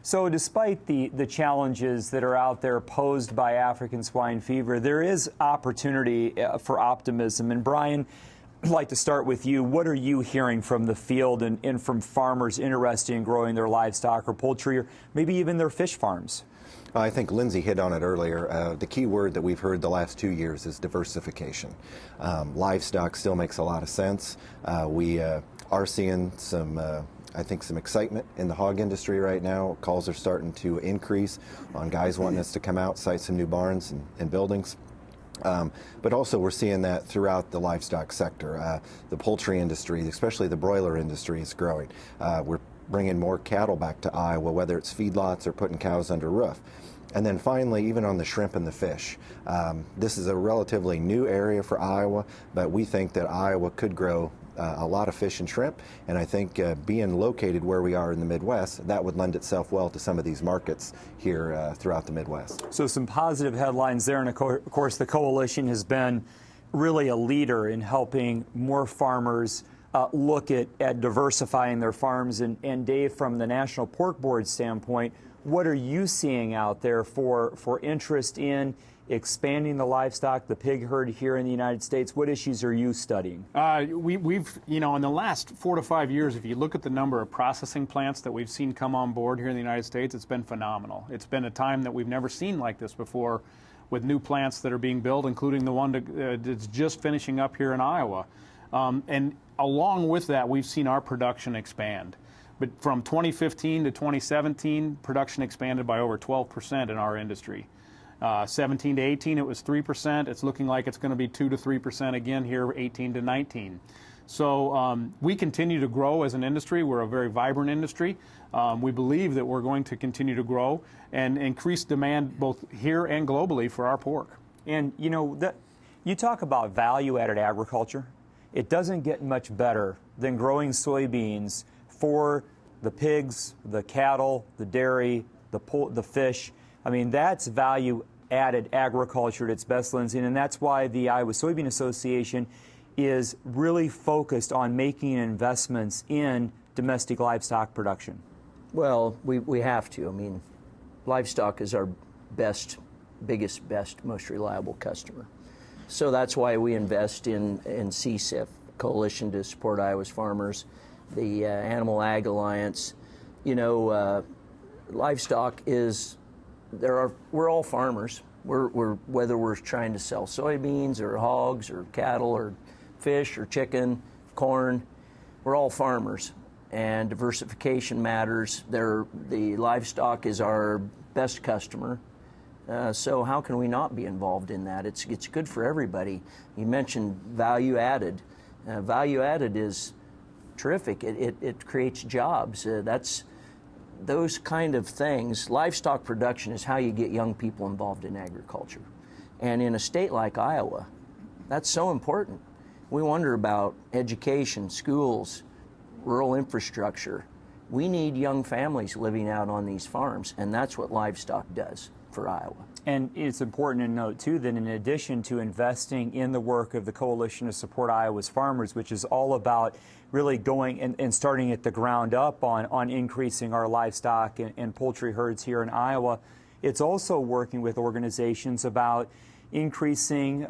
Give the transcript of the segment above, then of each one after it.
So despite the challenges that are out there posed by African swine fever, there is opportunity for optimism. And Brian, I'd like to start with you. What are you hearing from the field and from farmers interested in growing their livestock or poultry or maybe even their fish farms? I think Lindsay hit on it earlier. The key word that we've heard the last 2 years is diversification. Livestock still makes a lot of sense. We are seeing some I think some excitement in the hog industry right now. Calls are starting to increase on guys wanting us to come out, site some new barns and buildings. But also we're seeing that throughout the livestock sector. The poultry industry, especially the broiler industry, is growing. We're bringing more cattle back to Iowa, whether it's feedlots or putting cows under roof. And then finally, even on the shrimp and the fish. This is a relatively new area for Iowa, but we think that Iowa could grow a lot of fish and shrimp, and I think being located where we are in the Midwest, that would lend itself well to some of these markets here throughout the Midwest. So some positive headlines there, and of course the coalition has been really a leader in helping more farmers look at diversifying their farms. And Dave, from the National Pork Board standpoint, what are you seeing out there for interest in expanding the livestock, the pig herd here in the United States? What issues are you studying? We've, in the last 4 to 5 years, if you look at the number of processing plants that we've seen come on board here in the United States, it's been phenomenal. It's been a time that we've never seen like this before, with new plants that are being built, including the one that's just finishing up here in Iowa. And along with that, we've seen our production expand. But from 2015 to 2017, production expanded by over 12% in our industry. 17 to 18, it was 3%. It's looking like it's going to be 2 to 3% again here, 18 to 19. So we continue to grow as an industry. We're a very vibrant industry. We believe that we're going to continue to grow and increase demand both here and globally for our pork. And you talk about value-added agriculture. It doesn't get much better than growing soybeans for the pigs, the cattle, the dairy, the fish. I mean, that's value-added agriculture at its best, Lindsay, and that's why the Iowa Soybean Association is really focused on making investments in domestic livestock production. Well, we have to. I mean, livestock is our biggest, most reliable customer. So that's why we invest in CSIF, Coalition to Support Iowa's Farmers, the Animal Ag Alliance. Livestock is... we're all farmers. Whether we're trying to sell soybeans or hogs or cattle or fish or chicken, corn, we're all farmers. And diversification matters. The livestock is our best customer. So how can we not be involved in that? It's good for everybody. You mentioned value added. Value added is terrific. It creates jobs. Those kind of things. Livestock production is how you get young people involved in agriculture. And in a state like Iowa, that's so important. We wonder about education, schools, rural infrastructure. We need young families living out on these farms, and that's what livestock does for Iowa. And it's important to note, too, that in addition to investing in the work of the Coalition to Support Iowa's Farmers, which is all about really going and starting at the ground up on increasing our livestock and poultry herds here in Iowa, it's also working with organizations about increasing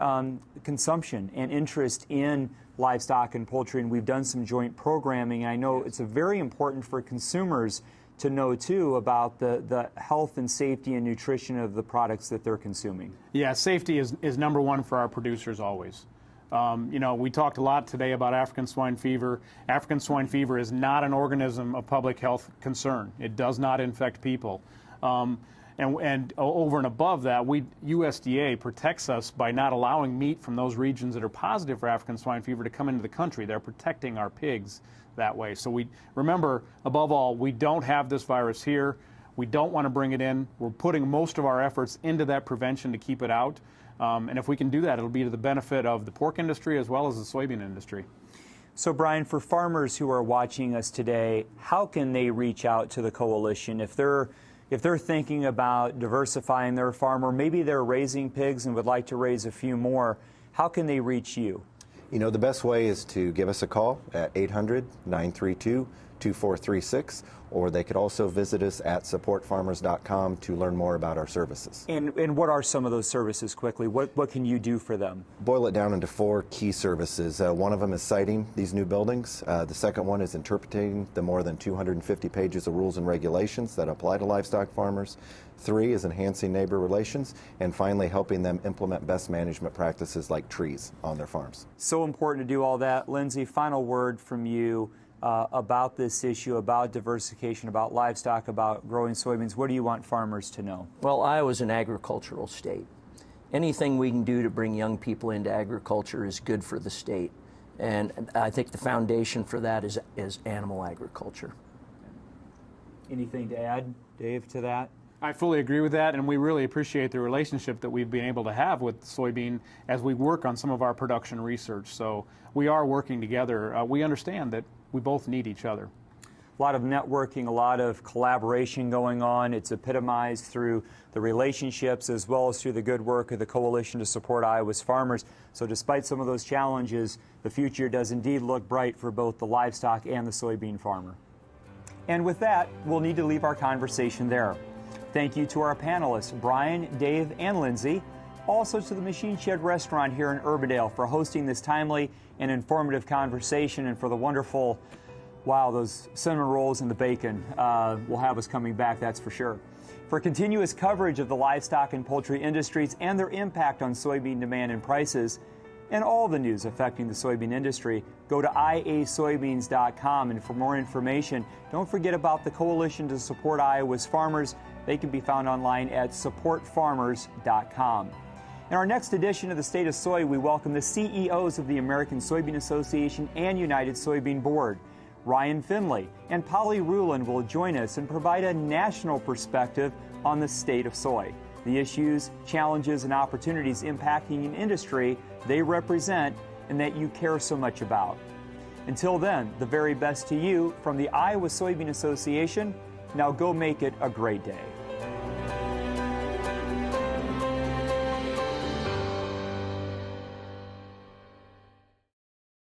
consumption and interest in livestock and poultry. And we've done some joint programming. I know it's very important for consumers to know, too, about the health and safety and nutrition of the products that they're consuming. Yeah, safety is number one for our producers always. We talked a lot today about African swine fever. African swine fever is not an organism of public health concern. It does not infect people. And over and above that, USDA protects us by not allowing meat from those regions that are positive for African swine fever to come into the country. They're protecting our pigs that way. So we remember, above all, we don't have this virus here. We don't want to bring it in. We're putting most of our efforts into that prevention to keep it out. And if we can do that, it'll be to the benefit of the pork industry as well as the soybean industry. So, Brian, for farmers who are watching us today, how can they reach out to the coalition if they're thinking about diversifying their farm, or maybe they're raising pigs and would like to raise a few more? How can they reach you? The best way is to give us a call at 800-932-2727. 2436, or they could also visit us at supportfarmers.com to learn more about our services. And what are some of those services quickly? What can you do for them? Boil it down into 4 key services. One of them is citing these new buildings. The second one is interpreting the more than 250 pages of rules and regulations that apply to livestock farmers. 3 is enhancing neighbor relations. And finally, helping them implement best management practices like trees on their farms. So important to do all that. Lindsay, final word from you about this issue, about diversification, about livestock, about growing soybeans. What do you want farmers to know? Well, Iowa's an agricultural state. Anything we can do to bring young people into agriculture is good for the state. And I think the foundation for that is animal agriculture. Anything to add, Dave, to that? I fully agree with that, and we really appreciate the relationship that we've been able to have with soybean as we work on some of our production research. So we are working together. We understand that we both need each other. A lot of networking, a lot of collaboration going on. It's epitomized through the relationships as well as through the good work of the Coalition to Support Iowa's Farmers. So despite some of those challenges, the future does indeed look bright for both the livestock and the soybean farmer. And with that, we'll need to leave our conversation there. Thank you to our panelists, Brian, Dave, and Lindsay. Also to the Machine Shed Restaurant here in Urbandale for hosting this timely and informative conversation, and for the wonderful, wow, those cinnamon rolls and the bacon will have us coming back, that's for sure. For continuous coverage of the livestock and poultry industries and their impact on soybean demand and prices, and all the news affecting the soybean industry, go to iasoybeans.com. And for more information, don't forget about the Coalition to Support Iowa's Farmers. They can be found online at supportfarmers.com. In our next edition of the State of Soy, we welcome the CEOs of the American Soybean Association and United Soybean Board. Ryan Finley and Polly Rulin will join us and provide a national perspective on the state of soy, the issues, challenges, and opportunities impacting an industry they represent and that you care so much about. Until then, the very best to you from the Iowa Soybean Association. Now go make it a great day.